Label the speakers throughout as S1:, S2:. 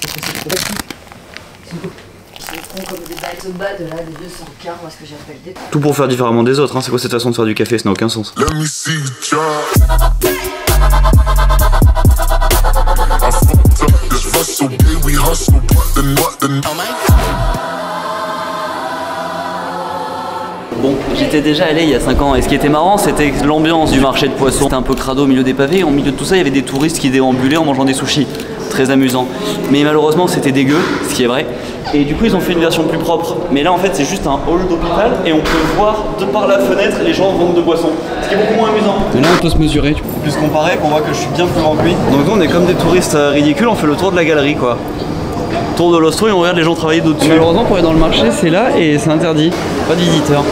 S1: C'est con comme des bagues au bas de là, des 200 quarts, moi ce que j'appelle des...
S2: Tout pour faire différemment des autres, hein. C'est quoi cette façon de faire du café? Ça n'a aucun sens. Bon, j'étais déjà allé il y a 5 ans et ce qui était marrant c'était l'ambiance du marché de poissons. C'était un peu crado au milieu des pavés et au milieu de tout ça il y avait des touristes qui déambulaient en mangeant des sushis. Très amusant. Mais malheureusement c'était dégueu, ce qui est vrai. Et du coup ils ont fait une version plus propre. Mais là en fait c'est juste un hall d'hôpital et on peut voir de par la fenêtre les gens vendent de boissons. Ce qui est beaucoup moins amusant. Et là on peut se mesurer. Plus comparé qu'on voit que je suis bien plus grand que lui. Donc nous on est comme des touristes ridicules, on fait le tour de la galerie quoi. Tour de l'Ostro et on regarde les gens travailler d'au-dessus. Malheureusement pour aller dans le marché c'est là et c'est interdit. Pas de visiteurs.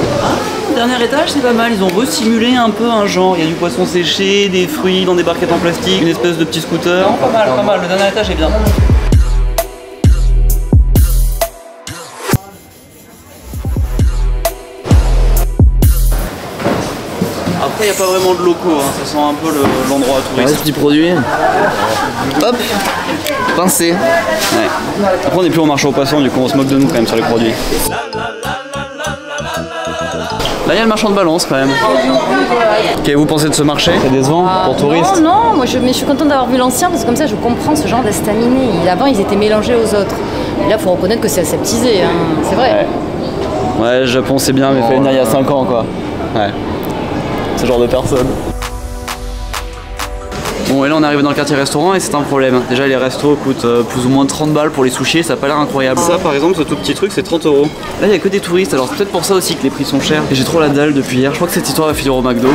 S2: Dernier étage c'est pas mal, ils ont resimulé un peu un genre, il y a du poisson séché, des fruits dans des barquettes en plastique, une espèce de petit scooter. Non, pas mal, le dernier étage est bien. Après il n'y a pas vraiment de locaux, hein. Ça sent un peu l'endroit touristique. Petit produit. Hop, pincé. Ouais. Après on n'est plus au marché aux poissons, du coup on se moque de nous quand même sur les produits. Là il y a le marchand de balance quand même. Qu'avez-vous pensé de ce marché? C'est décevant pour touristes?
S3: Non, moi je suis contente d'avoir vu l'ancien parce que comme ça je comprends ce genre d'estaminet. Avant ils étaient mélangés aux autres. Et là il faut reconnaître que c'est aseptisé, hein. C'est vrai.
S2: Ouais, le Japon c'est bien mais il fallait venir il y a 5 ans quoi. Ouais. Ce genre de personne. Bon et là on est arrivé dans le quartier restaurant et c'est un problème. Déjà les restos coûtent plus ou moins 30 balles pour les sushis, ça a pas l'air incroyable. Ça par exemple ce tout petit truc c'est 30 €. Là il y a que des touristes alors c'est peut-être pour ça aussi que les prix sont chers. Et j'ai trop la dalle depuis hier, je crois que cette histoire va finir au McDo.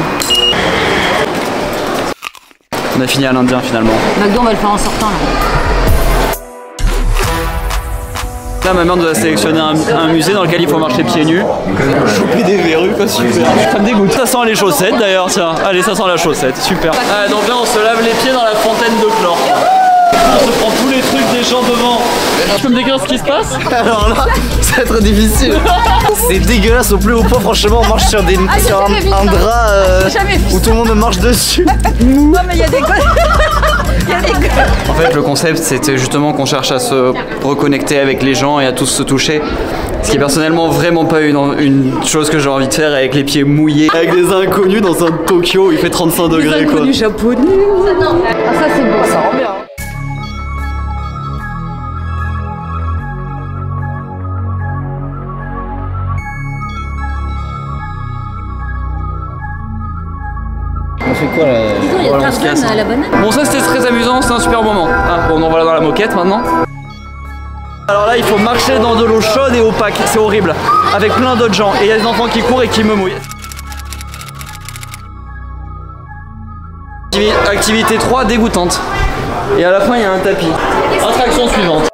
S2: On a fini à l'Indien finalement.
S3: McDo on va le faire en sortant là.
S2: Là ma mère nous a sélectionné un musée dans lequel il faut marcher pieds nus. Choper des verrues quoi, super. Ça me dégoûte. Ça sent les chaussettes d'ailleurs, tiens. Allez ça sent la chaussette, super. Ah, donc là on se lave les pieds dans la fontaine de chlore. On se prend tous les trucs des gens devant. Tu peux me décrire ce qui se passe? Alors là, ça va être difficile. C'est dégueulasse au plus haut point, franchement on marche sur, un drap où tout le monde marche dessus.
S3: Non mais il y a des gosses.
S2: En fait le concept c'était justement qu'on cherche à se reconnecter avec les gens et à tous se toucher. Ce qui est personnellement vraiment pas une chose que j'ai envie de faire avec les pieds mouillés. Avec des inconnus dans un Tokyo où il fait 35 degrés quoi. Des inconnus japonais.
S3: Ah ça c'est beau, ça rend bien.
S2: On fait quoi là?
S3: Il y a Tarzan à la banane.
S2: Bon ça c'était très amusant, c'est un super moment. Ah, bon on va dans la moquette maintenant. Alors là il faut marcher dans de l'eau chaude et opaque, c'est horrible. Avec plein d'autres gens et il y a des enfants qui courent et qui me mouillent. Activité 3 dégoûtante. Et à la fin il y a un tapis. Attraction suivante.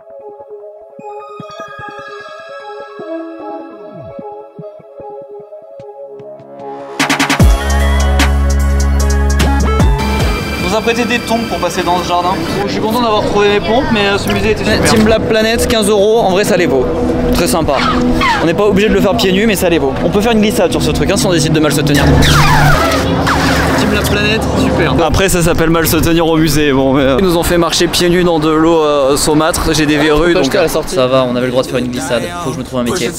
S2: On nous a prêté des tombes pour passer dans ce jardin. Bon, je suis content d'avoir trouvé mes pompes, mais ce musée était super. Team Lab Planet, 15 €, en vrai ça les vaut. Très sympa. On n'est pas obligé de le faire pieds nus, mais ça les vaut. On peut faire une glissade sur ce truc, hein, si on décide de mal se tenir. Team Lab Planet, super. Après ça s'appelle mal se tenir au musée. Bon, mais, Ils nous ont fait marcher pieds nus dans de l'eau saumâtre, j'ai des verrues. Donc à la sortie. Ça va, on avait le droit de faire une glissade. Faut que je me trouve un métier.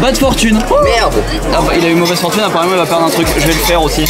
S2: Bad fortune. Merde. Ah bah, il a eu mauvaise fortune, apparemment il va perdre un truc. Je vais le faire aussi.